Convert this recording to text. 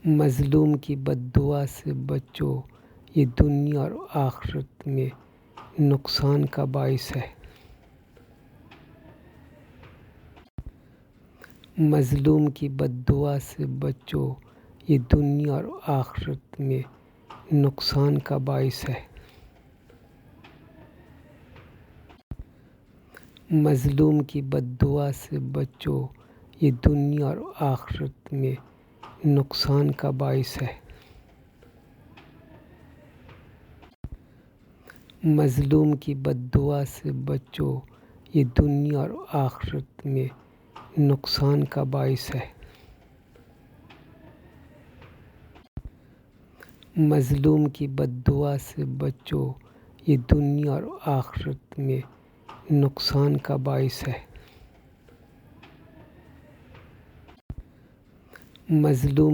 مظلوم کی بد دعا سے بچو، یہ دنیا اور آخرت میں نقصان کا باعث ہے۔ مظلوم کی بد دعا سے بچو، یہ دنیا اور آخرت میں نقصان کا باعث ہے۔ مظلوم کی بد دعا سے بچو، یہ دنیا اور آخرت میں نقصان کا باعث ہے۔ مظلوم کی بد دعا سے بچو، یہ دنیا اور آخرت میں نقصان کا باعث ہے۔ مظلوم کی بد دعا سے بچو، یہ دنیا اور آخرت میں نقصان کا باعث ہے۔ مظلوم